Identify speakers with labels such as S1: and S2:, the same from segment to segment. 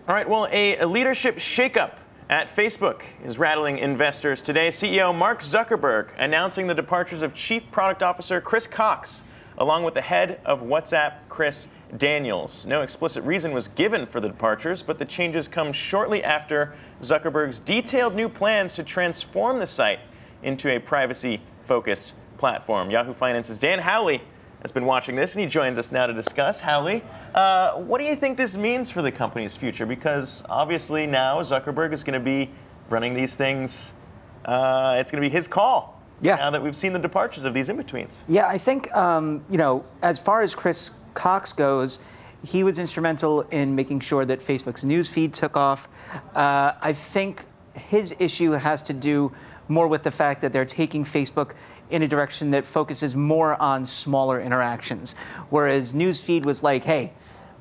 S1: All right, well, a leadership shakeup at Facebook is rattling investors today. CEO Mark Zuckerberg announcing the departures of Chief Product Officer Chris Cox, along with the head of WhatsApp, Chris Daniels. No explicit reason was given for the departures, but the changes come shortly after Zuckerberg's detailed new plans to transform the site into a privacy-focused platform. Yahoo Finance's Dan Howley has been watching this, and he joins us now to discuss. Howley, what do you think this means for the company's future? Because obviously now Zuckerberg is going to be running these things. It's going to be his call. Yeah. Now that we've seen the departures of these in-betweens.
S2: Yeah, I think, you know, as far as Chris Cox goes, he was instrumental in making sure that Facebook's news feed took off. I think his issue has to do more with the fact that they're taking Facebook in a direction that focuses more on smaller interactions. Whereas newsfeed was like, hey,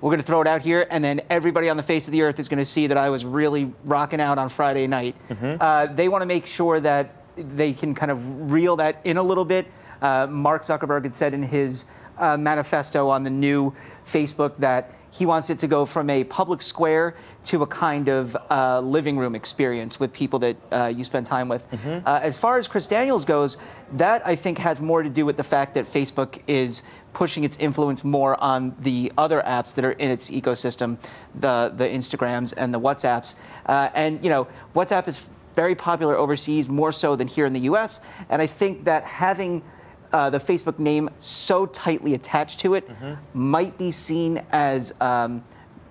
S2: we're going to throw it out here, and then everybody on the face of the earth is going to see that I was really rocking out on Friday night. They want to make sure that they can kind of reel that in a little bit. Mark Zuckerberg had said in his manifesto on the new Facebook that he wants it to go from a public square to a kind of living room experience with people that you spend time with. As far as Chris Daniels goes, that I think has more to do with the fact that Facebook is pushing its influence more on the other apps that are in its ecosystem, the Instagrams and the WhatsApps. And you know, WhatsApp is very popular overseas, more so than here in the US. And I think that having the Facebook name so tightly attached to it might be seen as a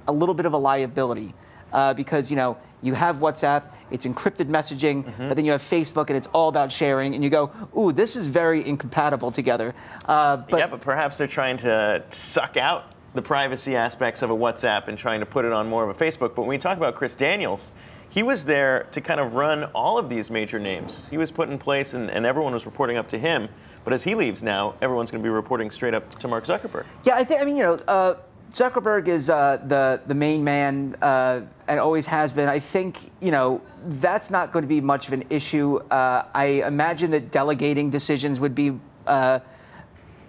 S2: little bit of a liability because, you know, you have WhatsApp, it's encrypted messaging, but then you have Facebook and it's all about sharing, and you go, ooh, this is very incompatible together.
S1: But perhaps they're trying to suck out the privacy aspects of a WhatsApp and trying to put it on more of a Facebook. But when we talk about Chris Daniels, he was there to kind of run all of these major names. He was put in place and everyone was reporting up to him. But as he leaves now, everyone's going to be reporting straight up to Mark Zuckerberg.
S2: Yeah, I mean, you know, Zuckerberg is the main man and always has been. I think, you know, that's not going to be much of an issue. I imagine that delegating decisions would be, you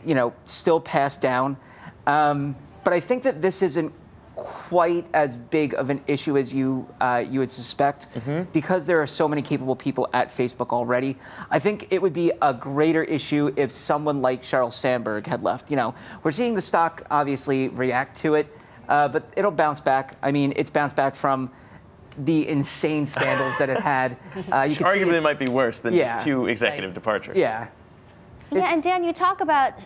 S2: know, still passed down. But I think that this isn't quite as big of an issue as you would suspect because there are so many capable people at Facebook already. I think it would be a greater issue if someone like Sheryl Sandberg had left. You know, we're seeing the stock obviously react to it, but it'll bounce back. I mean, it's bounced back from the insane scandals that it had.
S1: Arguably might be worse than just two executive departures.
S3: Yeah, and Dan, you talk about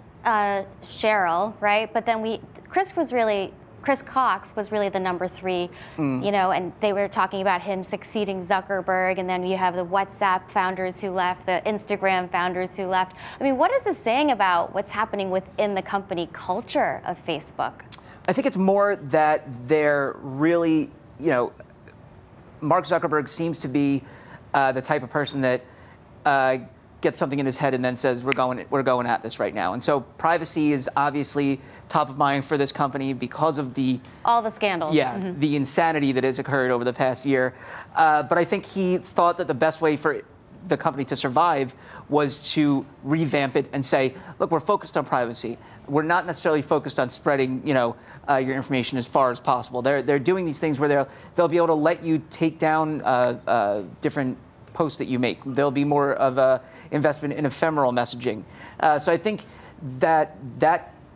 S3: Sheryl, right? But then Chris Cox was really the number 3, you know, and they were talking about him succeeding Zuckerberg, and then you have the WhatsApp founders who left, the Instagram founders who left. I mean, what is this saying about what's happening within the company culture of Facebook?
S2: I think it's more that they're really, you know, Mark Zuckerberg seems to be the type of person that gets something in his head and then says, we're going at this right now. And so privacy is obviously top of mind for this company because of
S3: all the scandals.
S2: Yeah, the insanity that has occurred over the past year. But I think he thought that the best way for the company to survive was to revamp it and say, look, we're focused on privacy. We're not necessarily focused on spreading, you know, your information as far as possible. They're doing these things where they'll be able to let you take down different posts that you make. There'll be more of a investment in ephemeral messaging. So I think that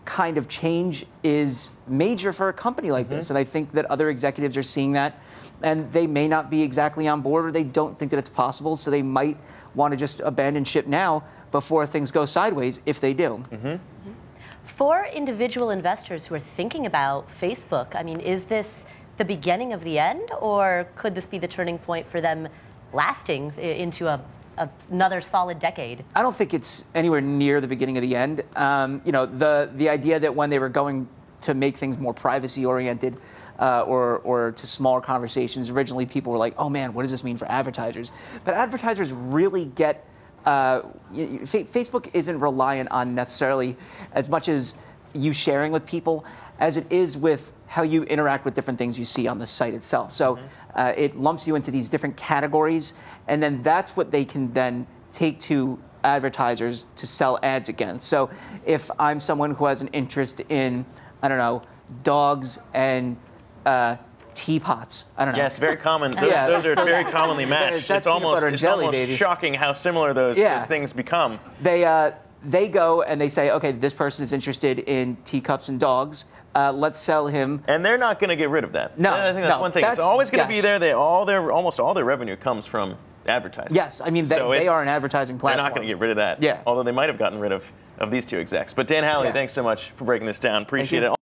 S2: kind of change is major for a company like this, and I think that other executives are seeing that, and they may not be exactly on board, or they don't think that it's possible, so they might want to just abandon ship now before things go sideways, if they do.
S4: For individual investors who are thinking about Facebook, I mean, is this the beginning of the end, or could this be the turning point for them lasting into another solid decade? I
S2: don't think it's anywhere near the beginning of the end. You know, the idea that when they were going to make things more privacy oriented or to smaller conversations, originally people were like, oh man, what does this mean for advertisers? But advertisers really get, Facebook isn't reliant on necessarily as much as you sharing with people as it is with how you interact with different things you see on the site itself. So it lumps you into these different categories, and then that's what they can then take to advertisers to sell ads against. So if I'm someone who has an interest in, I don't know, dogs and teapots. I don't know.
S1: Yes, very common. Those are very commonly matched. It's almost shocking how similar those things become.
S2: They go and they say, okay, this person is interested in teacups and dogs. Let's sell him.
S1: And they're not going to get rid of that.
S2: No,
S1: I think that's one thing. It's always going to be there. Almost all their revenue comes from advertising.
S2: Yes, I mean, they are an advertising platform.
S1: They're not going to get rid of that.
S2: Yeah.
S1: Although they might have gotten rid of these two execs. But Dan Howley, thanks so much for breaking this down. Appreciate it.